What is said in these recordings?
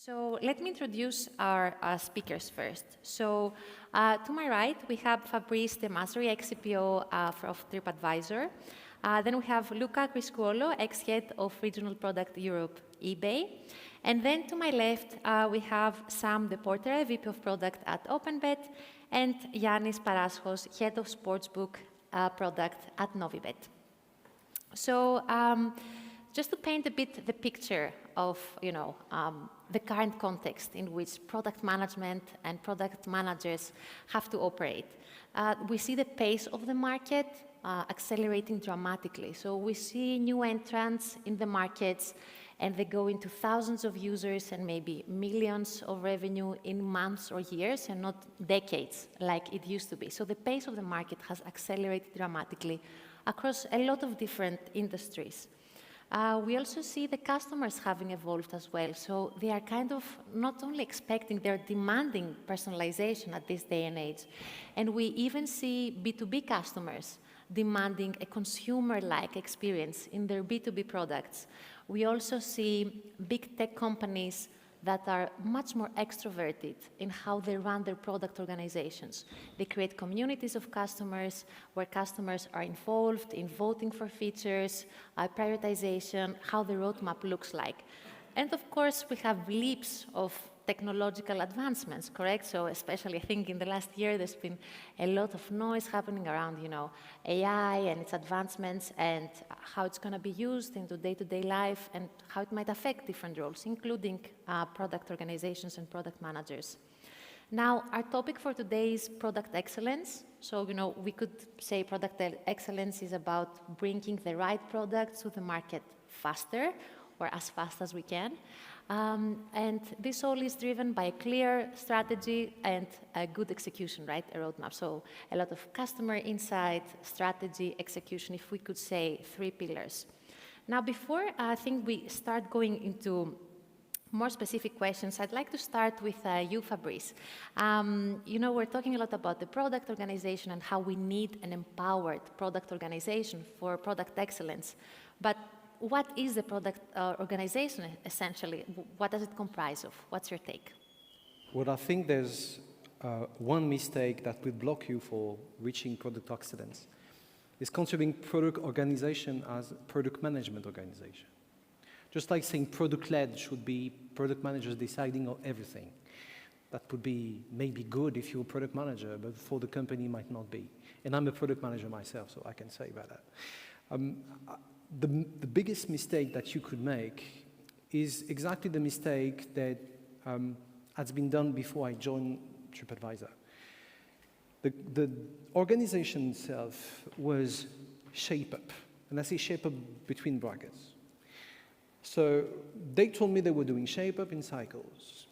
So let me introduce our speakers first. So to my right, we have Fabrice De Masri, ex-CPO of TripAdvisor. Then we have Luca Criscuolo, ex-head of Regional Product Europe, eBay. And then to my left, we have Sam Deportere, VP of Product at OpenBet, and Yannis Paraschos, head of Sportsbook Product at Novibet. So just to paint a bit the picture of, the current context in which product management and product managers have to operate. We see the pace of the market accelerating dramatically. So we see new entrants in the markets, and they go into thousands of users and maybe millions of revenue in months or years, and not decades like it used to be. So the pace of the market has accelerated dramatically across a lot of different industries. We also see the customers having evolved as well. So they are kind of not only expecting, they're demanding personalization at this day and age. And we even see B2B customers demanding a consumer-like experience in their B2B products. We also see big tech companies that are much more extroverted in how they run their product organizations. They create communities of customers where customers are involved in voting for features, prioritization, how the roadmap looks like. And of course, we have leaps of technological advancements, correct? So especially, I think, in the last year, there's been a lot of noise happening around, AI and its advancements and how it's going to be used into day-to-day life and how it might affect different roles, including product organizations and product managers. Now, our topic for today is product excellence. So, we could say product excellence is about bringing the right products to the market faster, or as fast as we can. And this all is driven by a clear strategy and a good execution, right? A roadmap. So a lot of customer insight, strategy, execution, if we could say 3 pillars. Now, before I think we start going into more specific questions, I'd like to start with you, Fabrice. We're talking a lot about the product organization and how we need an empowered product organization for product excellence. But what is the product organization, essentially? What does it comprise of? What's your take? Well, I think there's one mistake that will block you for reaching product excellence. Is considering product organization as product management organization. Just like saying product-led should be product managers deciding on everything. That would be maybe good if you're a product manager, but for the company might not be. And I'm a product manager myself, so I can say about that. The biggest mistake that you could make is exactly the mistake that has been done before I joined TripAdvisor. The organization itself was shape up, and I say shape up between brackets. So they told me they were doing shape up in cycles,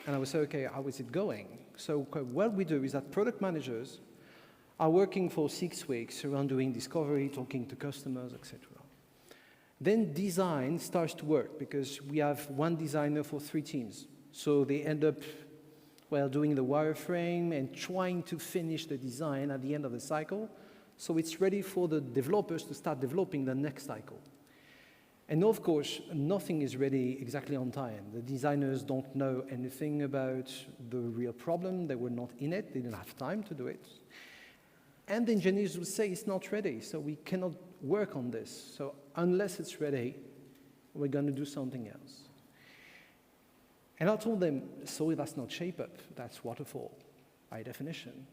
and I would say, okay, how is it going? So what we do is that product managers are working for 6 weeks around doing discovery, talking to customers, etc. Then design starts to work because we have one designer for 3 teams. So they end up, doing the wireframe and trying to finish the design at the end of the cycle. So it's ready for the developers to start developing the next cycle. And of course, nothing is ready exactly on time. The designers don't know anything about the real problem. They were not in it. They didn't have time to do it. And the engineers would say it's not ready, so we cannot work on this. So unless it's ready, we're going to do something else. And I told them, sorry, that's not shape up, that's waterfall, by definition.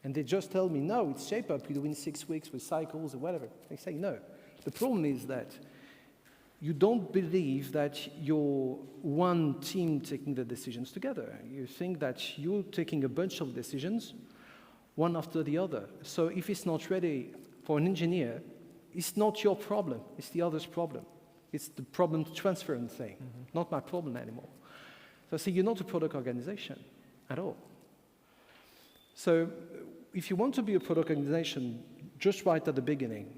And they just tell me, no, it's shape up, you do in 6 weeks with cycles or whatever. I say, no. The problem is that you don't believe that you're one team taking the decisions together. You think that you're taking a bunch of decisions one after the other. So if it's not ready for an engineer, it's not your problem, it's the other's problem. It's the problem transferring thing, not my problem anymore. So I say, you're not a product organization at all. So if you want to be a product organization, just right at the beginning,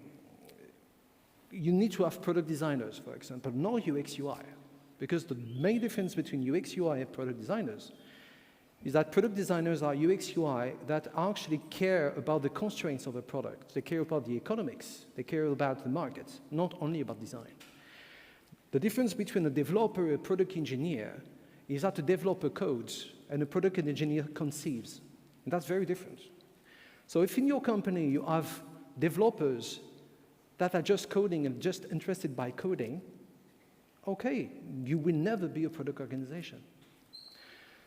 you need to have product designers, for example, not UX UI. Because the main difference between UX UI and product designers is that product designers are UX UI that actually care about the constraints of a product. They care about the economics. They care about the market, not only about design. The difference between a developer and a product engineer is how to develop a code and a product engineer conceives. And that's very different. So if in your company you have developers that are just coding and just interested by coding, okay, you will never be a product organization.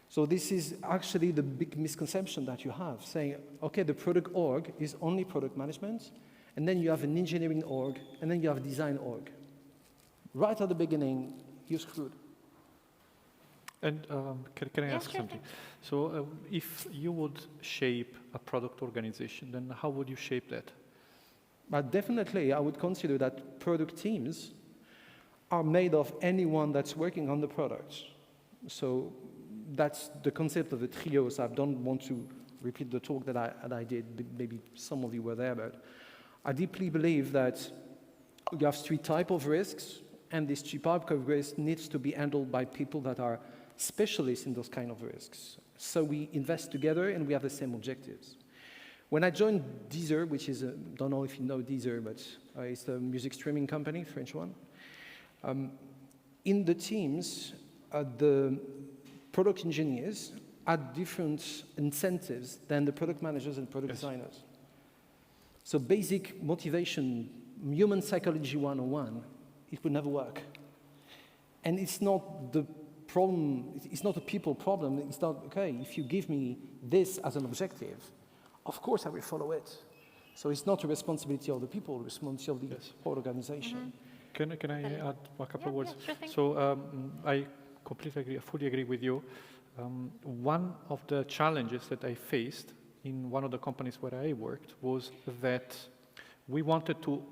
So this is actually the big misconception that you have, saying, okay, the product org is only product management, and then you have an engineering org, and then you have a design org. Right at the beginning, you're screwed. And can I ask sure, something? So if you would shape a product organization, then how would you shape that? But definitely, I would consider that product teams are made of anyone that's working on the products. So that's the concept of the trio. So I don't want to repeat the talk that I did. Maybe some of you were there, but I deeply believe that you have three types of risks, and this three types of risk needs to be handled by people that are specialists in those kind of risks. So we invest together and we have the same objectives. When I joined Deezer, which is, don't know if you know Deezer, but it's a music streaming company, French one. In the teams, the product engineers had different incentives than the product managers and product designers. So basic motivation, human psychology 101, it would never work. And it's not the problem, it's not a people problem. It's not, okay, if you give me this as an objective, of course I will follow it. So it's not a responsibility of the people, responsibility of the whole organization. Can I add a couple of words? Sure thing. So I completely agree, I fully agree with you. One of the challenges that I faced in one of the companies where I worked was that we wanted to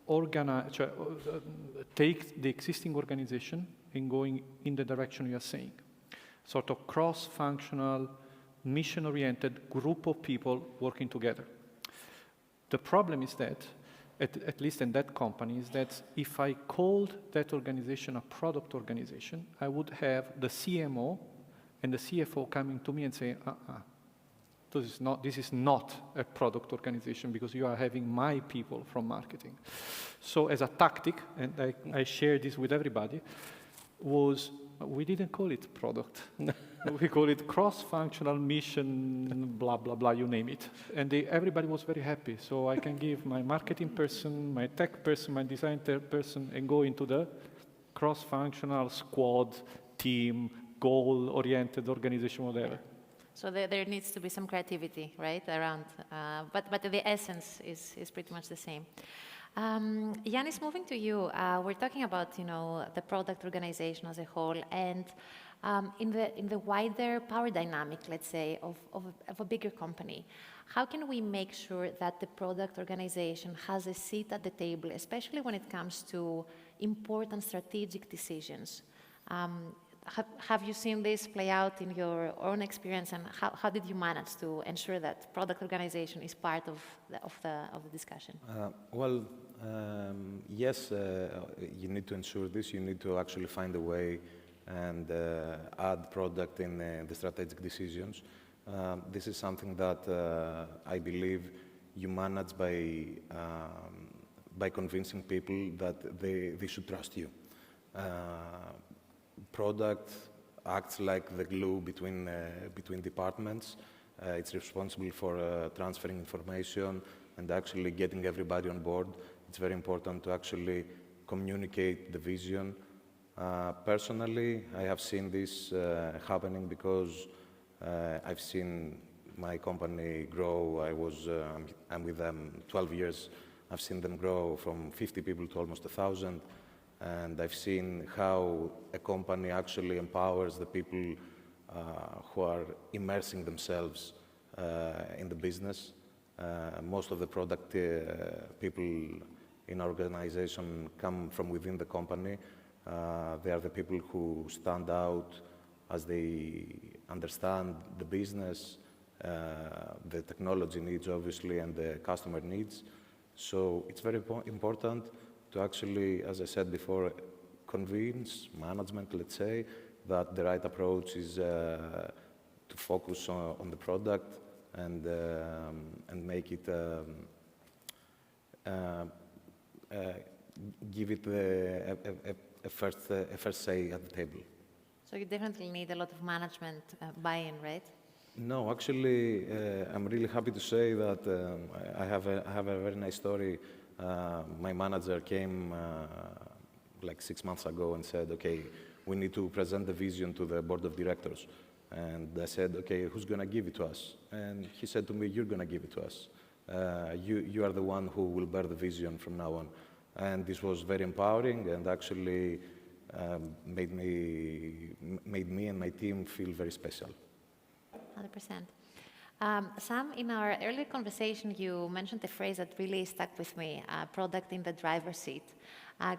organize, take the existing organization and going in the direction you are saying. Sort of cross-functional, mission-oriented group of people working together. The problem is that, at least in that company, is that if I called that organization a product organization, I would have the CMO and the CFO coming to me and saying, this is not a product organization because you are having my people from marketing. So as a tactic, and I share this with everybody, we didn't call it product. We call it cross-functional mission, blah, blah, blah, you name it. And everybody was very happy. So I can give my marketing person, my tech person, my design person, and go into the cross-functional squad, team, goal-oriented organization, whatever. So there needs to be some creativity, right, around, but the essence is pretty much the same. Yannis, moving to you, we're talking about, the product organization as a whole, and in the wider power dynamic, let's say, of a bigger company, how can we make sure that the product organization has a seat at the table, especially when it comes to important strategic decisions? Have you seen this play out in your own experience, and how did you manage to ensure that product organization is part of the discussion? Yes, you need to ensure this. You need to actually find a way and add product in the strategic decisions. This is something that I believe you manage by convincing people that they should trust you. Product acts like the glue between departments. It's responsible for transferring information and actually getting everybody on board. It's very important to actually communicate the vision. Personally, I have seen this happening because I've seen my company grow. I'm with them 12 years. I've seen them grow from 50 people to almost 1,000. And I've seen how a company actually empowers the people who are immersing themselves in the business. Most of the product people in our organization come from within the company. They are the people who stand out as they understand the business, the technology needs, obviously, and the customer needs. So it's very important to actually, as I said before, convince management, let's say, that the right approach is to focus on the product and make it, give it a first say at the table. So you definitely need a lot of management buy-in, right? No, actually, I'm really happy to say that I have a very nice story. My manager came like 6 months ago and said, okay, we need to present the vision to the board of directors. And I said, okay, who's going to give it to us? And he said to me, you're going to give it to us. You are the one who will bear the vision from now on. And this was very empowering and actually made me and my team feel very special. 100%. Sam, in our earlier conversation, you mentioned a phrase that really stuck with me, product in the driver's seat.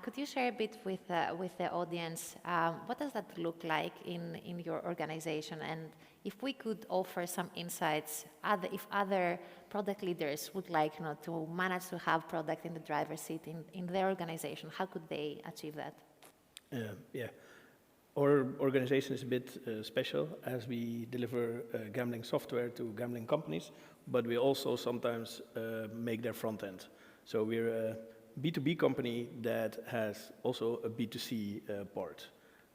Could you share a bit with the audience, what does that look like in your organization? And if we could offer some insights, if other product leaders would like to manage to have product in the driver's seat in their organization, how could they achieve that? Yeah. Our organization is a bit special as we deliver gambling software to gambling companies, but we also sometimes make their front end. So we're a B2B company that has also a B2C part.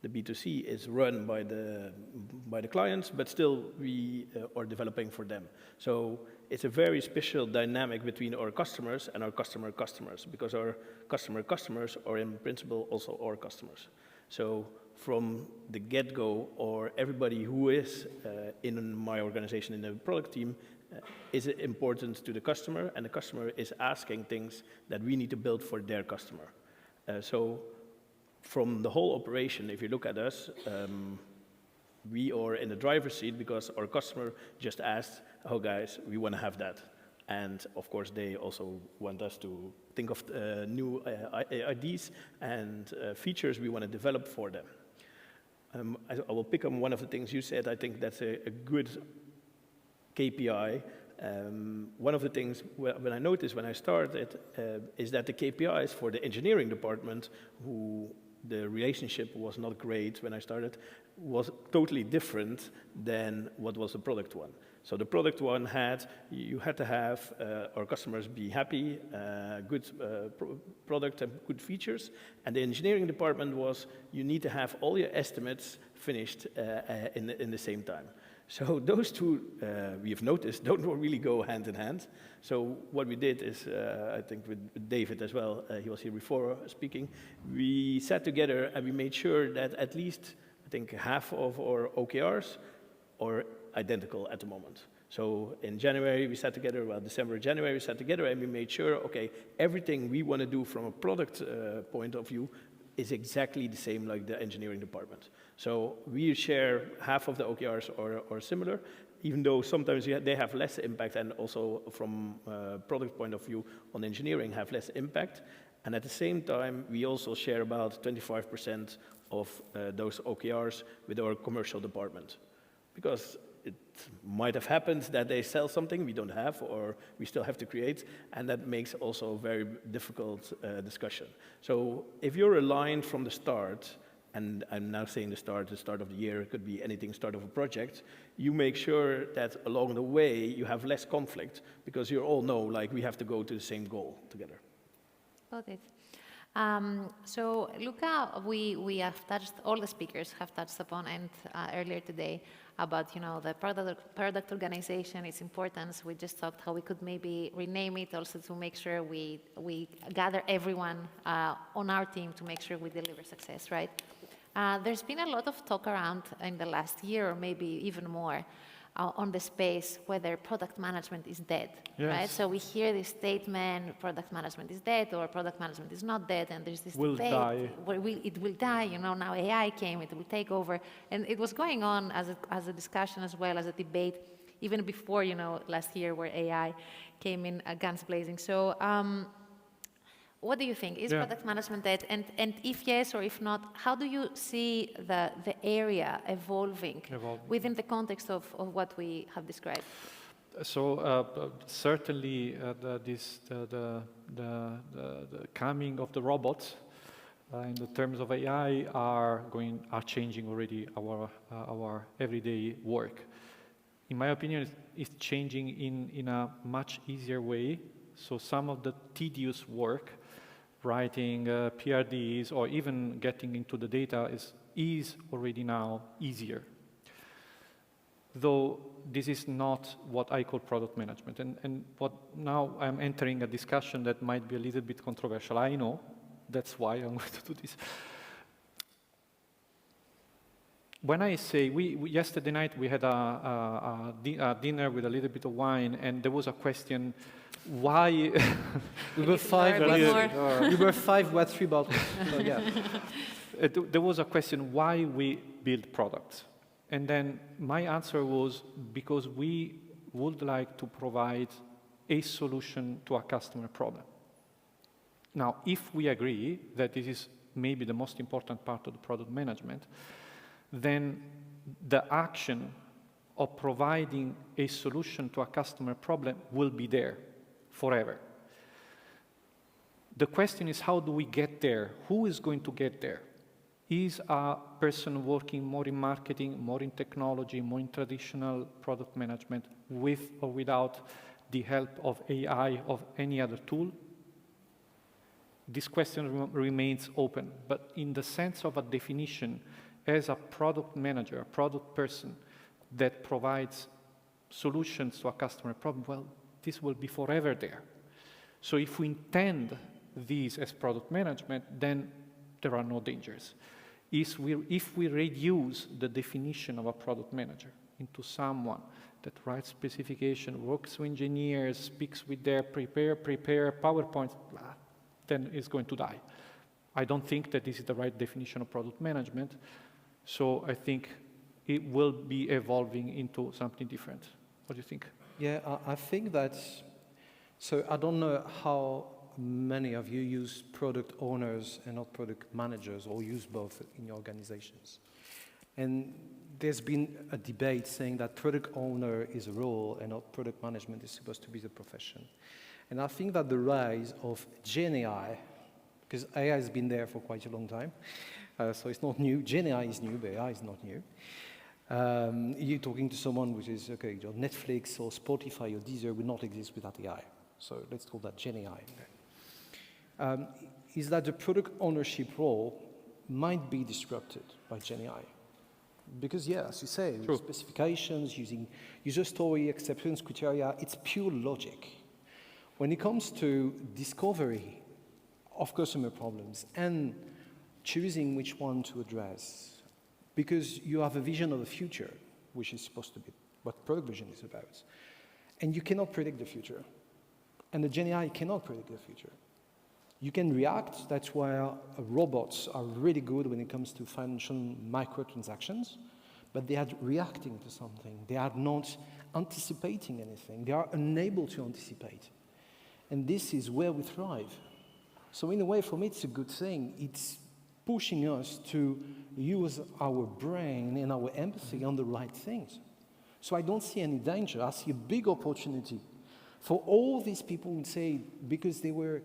The B2C is run by the clients, but still we are developing for them. So it's a very special dynamic between our customers and our customers, because our customers are in principle also our customers. So from the get-go, or everybody who is in my organization, in the product team, is important to the customer, and the customer is asking things that we need to build for their customer. So from the whole operation, if you look at us, we are in the driver's seat because our customer just asked, oh guys, we want to have that. And of course, they also want us to think of new ideas and features we want to develop for them. I will pick on one of the things you said. I think that's a good KPI. One of the things when I noticed when I started is that the KPIs for the engineering department, who the relationship was not great when I started, was totally different than what was the product one. So the product one you had to have our customers be happy, good product and good features. And the engineering department was, you need to have all your estimates finished in the same time. So those two, we have noticed, don't really go hand in hand. So what we did is, I think with David as well, he was here before speaking, we sat together and we made sure that at least, I think, half of our OKRs are identical at the moment. So in January, we sat together, well, December, January, we sat together and we made sure, okay, everything we want to do from a product point of view is exactly the same like the engineering department. So we share half of the OKRs are similar, even though sometimes they have less impact, and also from a product point of view on engineering have less impact. And at the same time, we also share about 25% of those OKRs with our commercial department. Because it might have happened that they sell something we don't have, or we still have to create, and that makes also a very difficult discussion. So if you're aligned from the start, and I'm now saying the start of the year, it could be anything, start of a project, you make sure that along the way you have less conflict, because you all know, like, we have to go to the same goal together. Got it. So Luca, we have touched, all the speakers have touched upon, and earlier today, about the product organization, its importance. We just talked how we could maybe rename it also to make sure we gather everyone on our team to make sure we deliver success, right? There's been a lot of talk around in the last year, or maybe even more, on the space whether product management is dead, right? So we hear this statement, product management is dead, or product management is not dead, and there's this debate where it will die, now AI came, it will take over. And it was going on as a discussion as well as a debate, even before, last year where AI came in guns blazing. So what do you think? Is product management dead? And if yes or if not, how do you see the area evolving within the context of what we have described? So certainly the coming of the robots in the terms of AI are changing already our everyday work. In my opinion, it's changing in a much easier way. So some of the tedious work, writing PRDs or even getting into the data, is is already now easier. Though this is not what I call product management. And what now I'm entering a discussion that might be a little bit controversial. I know, that's why I'm going to do this. When I say, yesterday night we had a dinner with a little bit of wine, and there was a question, why... We were five, we were five, we had 3 bottles. So, yeah. There was a question, why we build products? And then my answer was, because we would like to provide a solution to a customer problem. Now, if we agree that this is maybe the most important part of the product management, then the action of providing a solution to a customer problem will be there forever. The question is, how do we get there? Who is going to get there? Is a person working more in marketing, more in technology, more in traditional product management, with or without the help of AI, of any other tool? This question remains open, but in the sense of a definition, as a product manager, a product person that provides solutions to a customer problem, well, this will be forever there. So if we intend these as product management, then there are no dangers. If we reduce the definition of a product manager into someone that writes specification, works with engineers, speaks with their prepare PowerPoints, then it's going to die. I don't think that this is the right definition of product management, so I think it will be evolving into something different. What do you think? Yeah, I think that, so I don't know how many of you use product owners and not product managers, or use both in your organizations. And there's been a debate saying that product owner is a role and not product management is supposed to be the profession. And I think that the rise of Gen AI, because AI has been there for quite a long time, so it's not new. Gen AI is new, but AI is not new. You're talking to someone which is, okay, your Netflix or Spotify or Deezer would not exist without AI. So let's call that Gen AI. Is that the product ownership role might be disrupted by Gen AI. Because, yeah, as you say, specifications, using user story, acceptance criteria, it's pure logic. When it comes to discovery of customer problems and choosing which one to address, because you have a vision of the future, which is supposed to be what product vision is about, and you cannot predict the future. And the Gen AI cannot predict the future. You can react, that's why robots are really good when it comes to financial microtransactions, but they are reacting to something. They are not anticipating anything. They are unable to anticipate. And this is where we thrive. So in a way, for me, it's a good thing. It's pushing us to use our brain and our empathy on the right things. So I don't see any danger. I see a big opportunity for all these people who say, because they were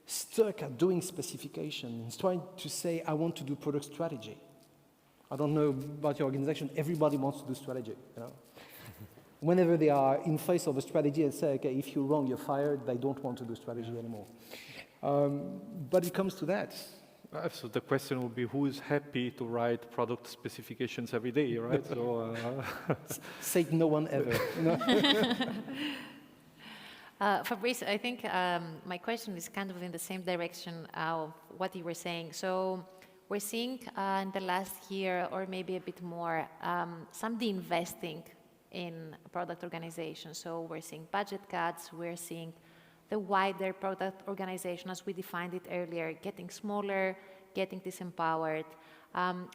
stuck at doing specifications, trying to say, I want to do product strategy. I don't know about your organization, everybody wants to do strategy, you know. Whenever they are in face of a strategy and say, okay, if you're wrong, you're fired, they don't want to do strategy anymore. But it comes to that. So the question would be, who is happy to write product specifications every day, right? So, say no one ever. You know? Fabrice, I think my question is kind of in the same direction of what you were saying. So we're seeing in the last year, or maybe a bit more, some de-investing in product organizations. So we're seeing budget cuts, we're seeing the wider product organization, as we defined it earlier, getting smaller, getting disempowered.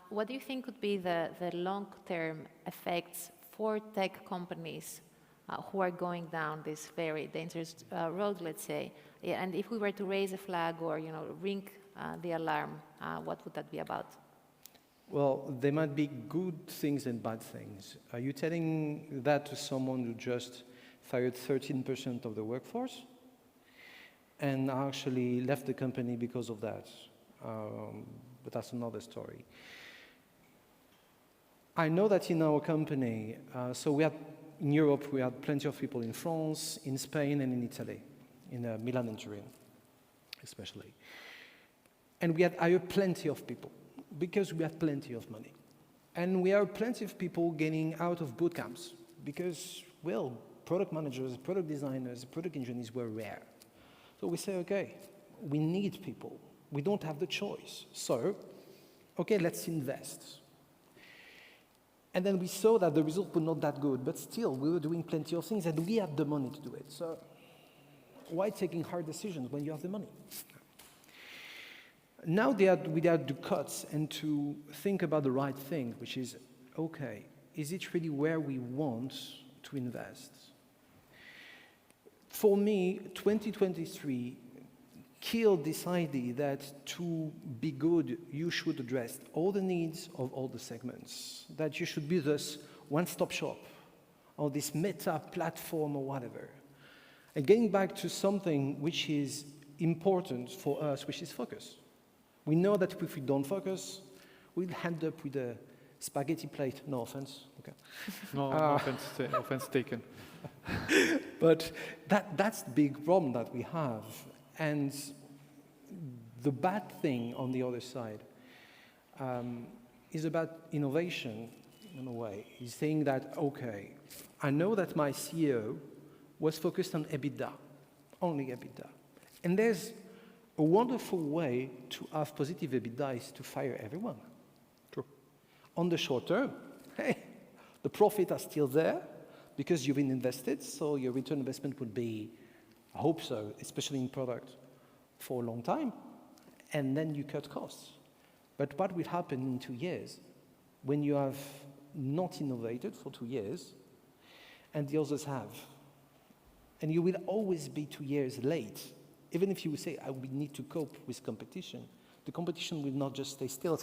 What do you think could be the long-term effects for tech companies who are going down this very dangerous road, let's say? Yeah, and if we were to raise a flag or, you know, ring the alarm, what would that be about? Well, there might be good things and bad things. Are you telling that to someone who just fired 13% of the workforce and actually left the company because of that? But that's another story. I know that in our company, so we had in Europe, we had plenty of people in France, in Spain, and in Italy, in Milan and Turin, especially. And we had hired plenty of people. because we have plenty of money. And we have plenty of people getting out of boot camps because, well, product managers, product designers, product engineers were rare. So we say, okay, we need people. We don't have the choice. So, okay, let's invest. And then we saw that the results were not that good, but still, we were doing plenty of things, and we had the money to do it. So why taking hard decisions when you have the money? Now we had to cut and to think about the right thing, which is, okay, is it really where we want to invest? For me, 2023 killed this idea that to be good, you should address all the needs of all the segments, that you should be this one-stop shop or this meta platform or whatever. And getting back to something which is important for us, which is focus. We know that if we don't focus, we'll end up with a spaghetti plate. No offense. Okay. No offense taken. But that's the big problem that we have. And the bad thing on the other side is about innovation in a way. He's saying that, okay, I know that my CEO was focused on EBITDA, only EBITDA. And there's a wonderful way to have positive EBITDA is to fire everyone. True. On the short term, hey, the profits are still there because you've been invested, so your return on investment would be, I hope so, especially in product, for a long time, and then you cut costs. But what will happen in 2 years when you have not innovated for 2 years and the others have? And you will always be 2 years late. Even if you say, we need to cope with competition, the competition will not just stay still.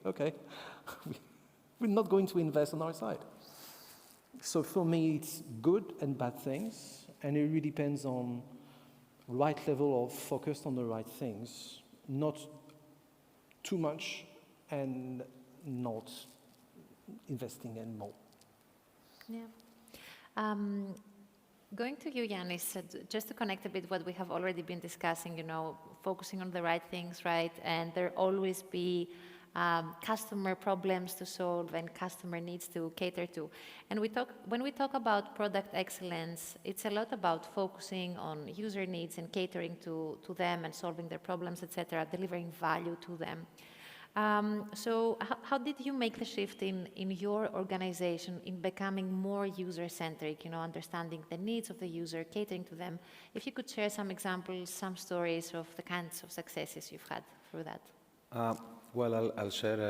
Okay, we're not going to invest on our side. So for me, it's good and bad things, and it really depends on right level of focus on the right things, not too much and not investing in more. Yeah. Going to you, Yanis, just to connect a bit what we have already been discussing, focusing on the right things, right? And there always be customer problems to solve and customer needs to cater to. And when we talk about product excellence, it's a lot about focusing on user needs and catering to them and solving their problems, etc., delivering value to them. So how did you make the shift in your organization in becoming more user-centric, understanding the needs of the user, catering to them? If you could share some examples, some stories of the kinds of successes you've had through that. Well, I'll share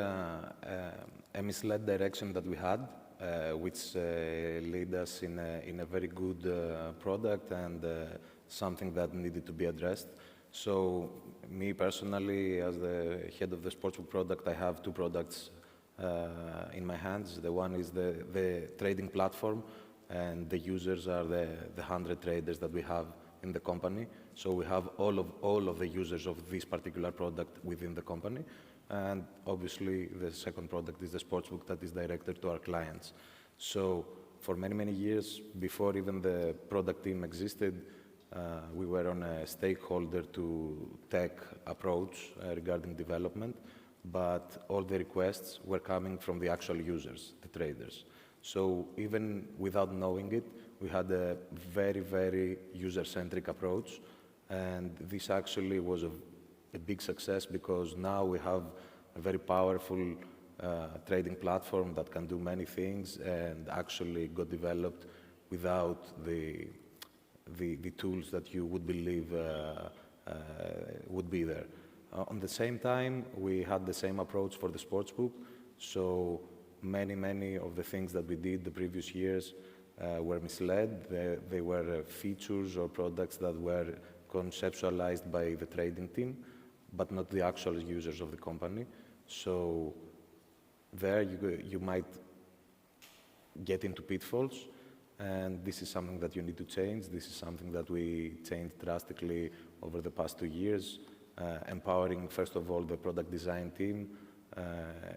a misled direction that we had, which led us in a very good product and something that needed to be addressed. So me personally, as the head of the sportsbook product, I have 2 products in my hands. The one is the trading platform, and the users are the 100 traders that we have in the company. So we have all of the users of this particular product within the company. And obviously, the second product is the sportsbook that is directed to our clients. So for many, many years, before even the product team existed, we were on a stakeholder to tech approach regarding development, but all the requests were coming from the actual users, the traders. So even without knowing it, we had a very, very user-centric approach, and this actually was a big success because now we have a very powerful trading platform that can do many things and actually got developed without the tools that you would believe would be there. On the same time, we had the same approach for the sportsbook. So many of the things that we did the previous years were misled. They were features or products that were conceptualized by the trading team, but not the actual users of the company. So there you might get into pitfalls. And this is something that you need to change. This is something that we changed drastically over the past 2 years, empowering, first of all, the product design team,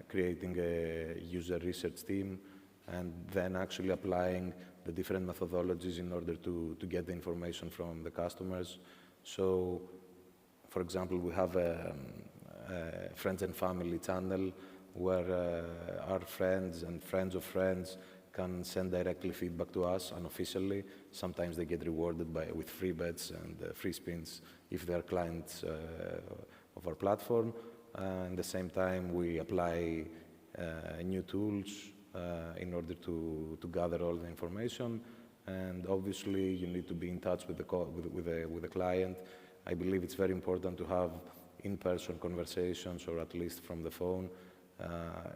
creating a user research team, and then actually applying the different methodologies in order to get the information from the customers. So, for example, we have friends and family channel where our friends and friends of friends can send directly feedback to us unofficially. Sometimes they get rewarded with free bets and free spins if they are clients of our platform. At the same time, we apply new tools in order to gather all the information. And obviously, you need to be in touch with the client. I believe it's very important to have in-person conversations, or at least from the phone.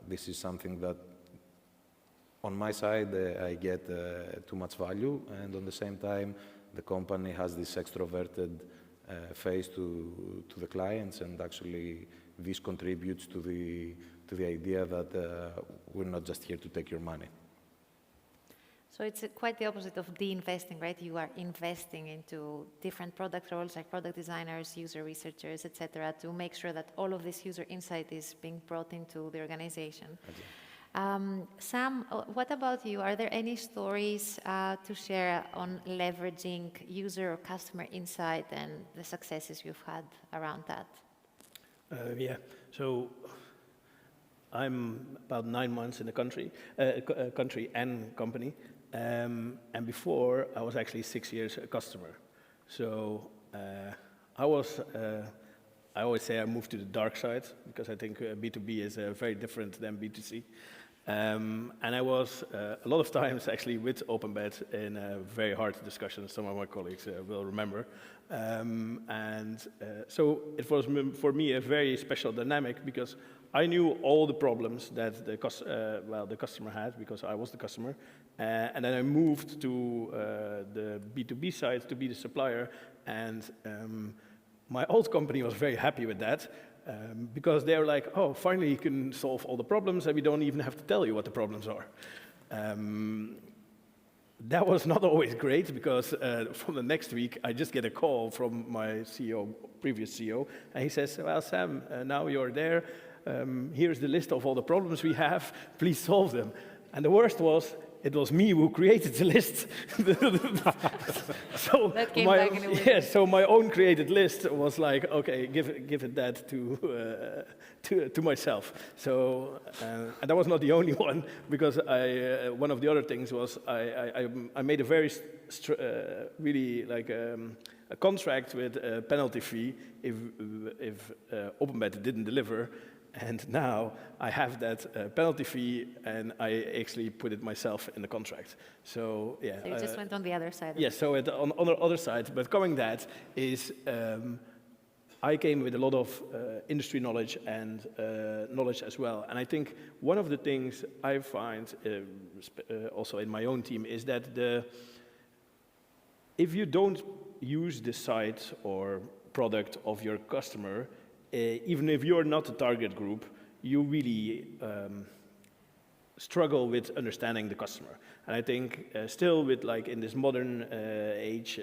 This is something that, on my side, I get too much value, and on the same time, the company has this extroverted face to the clients, and actually this contributes to the idea that we're not just here to take your money. So it's quite the opposite of de-investing, right? You are investing into different product roles like product designers, user researchers, etc., to make sure that all of this user insight is being brought into the organization. Sam, what about you? Are there any stories to share on leveraging user or customer insight and the successes you've had around that? Yeah, so I'm about 9 months in the country and company. And before, I was actually 6 years a customer. So I always say I moved to the dark side, because I think B2B is very different than B2C. And I was a lot of times actually with OpenBet in very hard discussions. Some of my colleagues will remember. So it was for me a very special dynamic, because I knew all the problems that the customer had, because I was the customer. And then I moved to the B2B side to be the supplier. And my old company was very happy with that. Because they're like, oh, finally you can solve all the problems and we don't even have to tell you what the problems are. That was not always great, because from the next week I just get a call from my CEO, previous CEO, and he says, well, Sam, now you're there. Here's the list of all the problems we have. Please solve them. And the worst was, it was me who created the list. So that came back in a way. Yeah, so my own created list was like, okay, give it that to myself. So and that was not the only one, because one of the other things was I made a very really like a contract with a penalty fee if OpenBet didn't deliver. And now I have that penalty fee, and I actually put it myself in the contract. So yeah. So you just went on the other side. Yes, so on the other side. But coming that is, I came with a lot of industry knowledge and knowledge as well. And I think one of the things I find also in my own team is that if you don't use the site or product of your customer, even if you're not a target group, you really struggle with understanding the customer. And I think still with like in this modern age,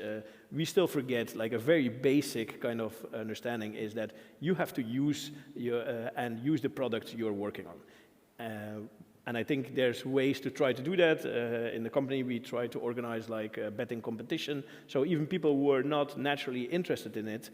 we still forget like a very basic kind of understanding is that you have to use use the product you're working on. And I think there's ways to try to do that. In the company, we try to organize like a betting competition. So even people who are not naturally interested in it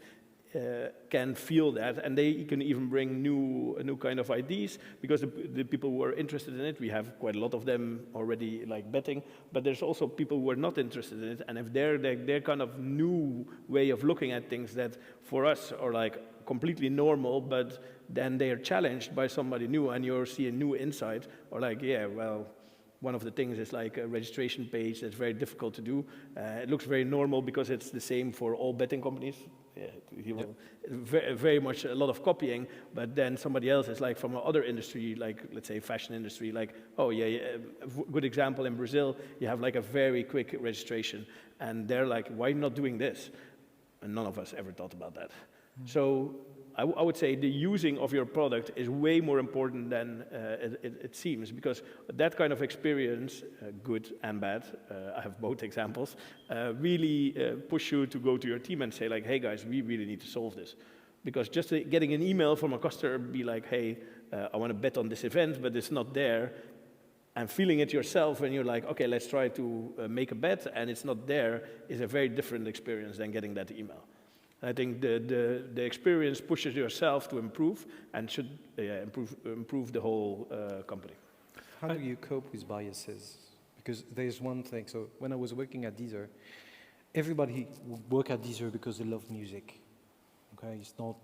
can feel that, and they can even bring new kind of ideas, because the people who are interested in it, we have quite a lot of them already like betting, but there's also people who are not interested in it, and if their kind of new way of looking at things that for us are like completely normal, but then they are challenged by somebody new, and you see a new insight, or like, yeah, well, one of the things is like a registration page that's very difficult to do. It looks very normal because it's the same for all betting companies. Yeah, very much a lot of copying, but then somebody else is like from another industry, like let's say fashion industry, like, oh yeah, good example in Brazil, you have like a very quick registration, and they're like, why not doing this? And none of us ever thought about that. So I would say the using of your product is way more important than it seems, because that kind of experience, good and bad, I have both examples, really push you to go to your team and say like, hey guys, we really need to solve this. Because just getting an email from a customer, be like, hey, I want to bet on this event, but it's not there, and feeling it yourself when you're like, okay, let's try to make a bet, and it's not there, is a very different experience than getting that email. And I think the experience pushes yourself to improve and should improve the whole company. How do you cope with biases? Because there's one thing, so when I was working at Deezer, everybody would work at Deezer because they love music. Okay, it's not,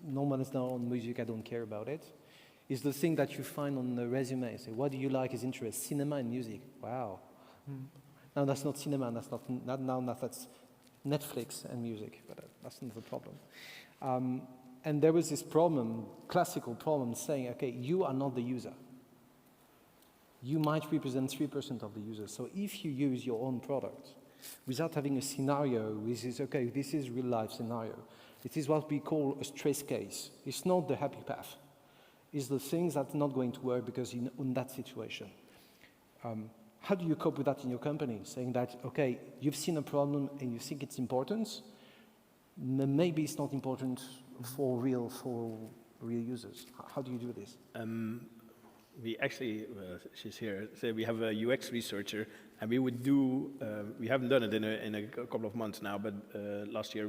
no one is now on music, I don't care about it. It's the thing that you find on the resume. Say, what do you like as interest? Cinema and music. Wow. Now that's not cinema, that's that's Netflix and music, but that's not the problem. And there was this problem, classical problem, saying, okay, you are not the user. You might represent 3% of the users. So if you use your own product without having a scenario, which is, okay, this is real life scenario. It is what we call a stress case. It's not the happy path. It's the things that's not going to work because in that situation. How do you cope with that in your company? Saying that, okay, you've seen a problem and you think it's important, maybe it's not important for real users. How do you do this? We actually, she's here, so we have a UX researcher, and we would do, we haven't done it in a couple of months now, but last year,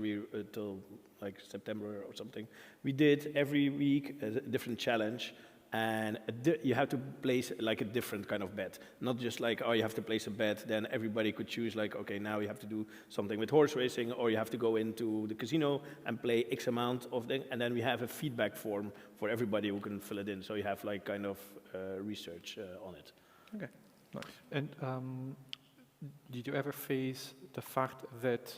till like September or something, we did every week a different challenge, and you have to place like a different kind of bet. Not just like, oh, you have to place a bet, then everybody could choose like, okay, now you have to do something with horse racing, or you have to go into the casino and play X amount of things, and then we have a feedback form for everybody who can fill it in. So you have like kind of research on it. Okay, nice. And did you ever face the fact that,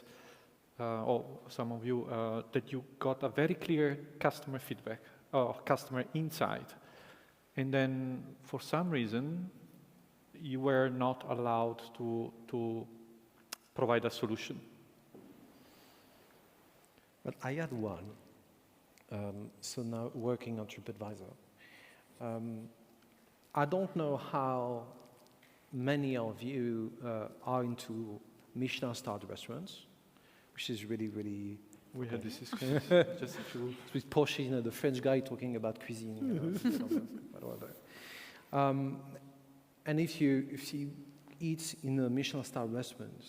or some of you, that you got a very clear customer feedback or customer insight, and then for some reason you were not allowed to provide a solution? But I had one. So now working on TripAdvisor. I don't know how many of you are into Michelin-starred restaurants, which is really, really... We had this discussion just a few... With Porsche, you know, the French guy talking about cuisine, whatever. And if you eat in a Michelin-starred restaurant,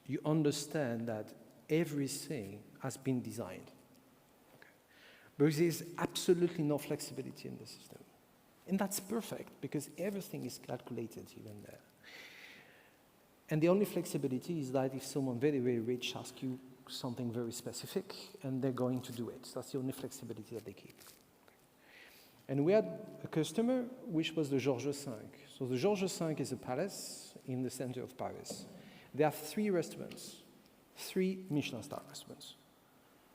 you understand that everything has been designed. But there's absolutely no flexibility in the system. And that's perfect, because everything is calculated here and there. And the only flexibility is that if someone very, very rich asks you something very specific, and they're going to do it. That's the only flexibility that they keep. And we had a customer, which was the Georges V. So the Georges V is a palace in the center of Paris. They have 3 restaurants, 3 Michelin-star restaurants.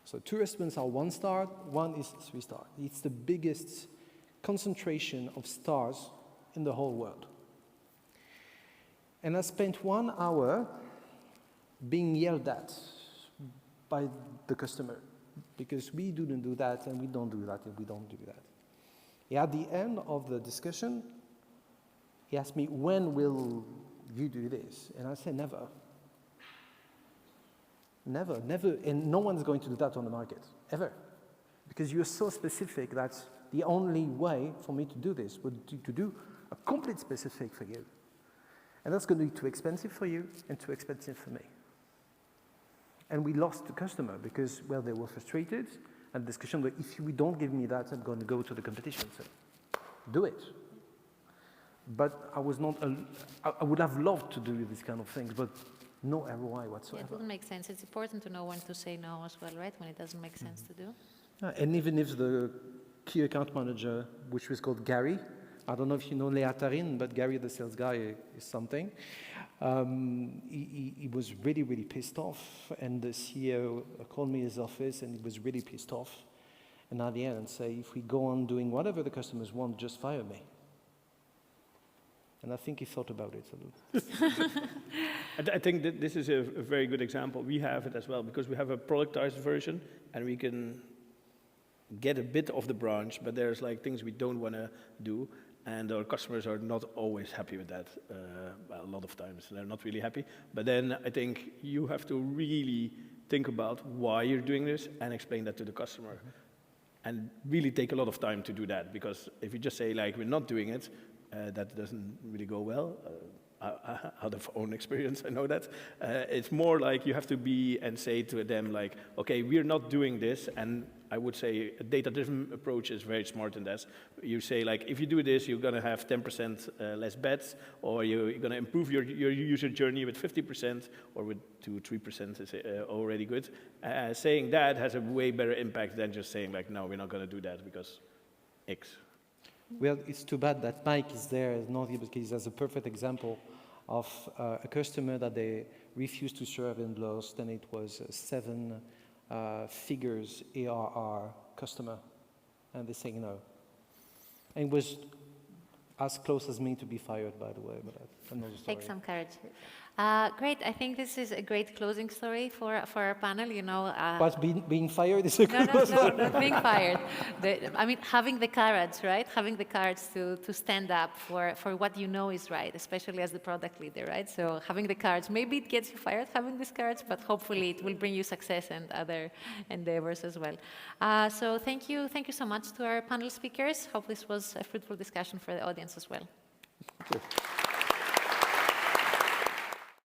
So 2 restaurants are 1-star, 1 is 3-star. It's the biggest concentration of stars in the whole world. And I spent 1 hour being yelled at by the customer, because we didn't do that, and we don't do that, and we don't do that. At the end of the discussion, he asked me, when will you do this? And I said, never. Never, never, and no one's going to do that on the market, ever. Because you're so specific that the only way for me to do this would be to do a complete specific for you. And that's going to be too expensive for you and too expensive for me. And we lost the customer because, well, they were frustrated, and the discussion was, if you don't give me that, I'm going to go to the competition. So do it. But I was not, I would have loved to do these kind of things, but no ROI whatsoever. Yeah, it doesn't make sense. It's important to know when to say no as well, right? When it doesn't make sense to do. And even if the key account manager, which was called Gary, I don't know if you know Lea Tarin, but Gary, the sales guy, is something. He was really, really pissed off, and the CEO called me in his office, and he was really pissed off. And at the end, say, if we go on doing whatever the customers want, just fire me. And I think he thought about it a little. I think that this is a very good example. We have it as well, because we have a productized version, and we can get a bit of the branch, but there's like things we don't want to do. And our customers are not always happy with that. Well, a lot of times they're not really happy. But then I think you have to really think about why you're doing this and explain that to the customer. Mm-hmm. And really take a lot of time to do that, because if you just say like, we're not doing it, that doesn't really go well. out of own experience, I know that. It's more like you have to be and say to them like, okay, we're not doing this, and I would say a data-driven approach is very smart in that. You say like, if you do this, you're gonna have 10% less bets, or you're gonna improve your user journey with 50%, or with 2-3% is already good. Saying that has a way better impact than just saying like, no, we're not gonna do that because X. Well, it's too bad that Mike is there, not because as a perfect example of a customer that they refused to serve and lost, and it was a 7 figures ARR customer, and they're saying no. And it was as close as me to be fired, by the way, but that's another story. Take some courage. Great. I think this is a great closing story for our panel. You know, But being fired is a good no, not being fired. I mean, having the courage, right? Having the courage to stand up for what you know is right, especially as the product leader, right? So having the courage, maybe it gets you fired, having this courage, but hopefully it will bring you success and other endeavors as well. So thank you so much to our panel speakers. Hope this was a fruitful discussion for the audience as well. Thank you.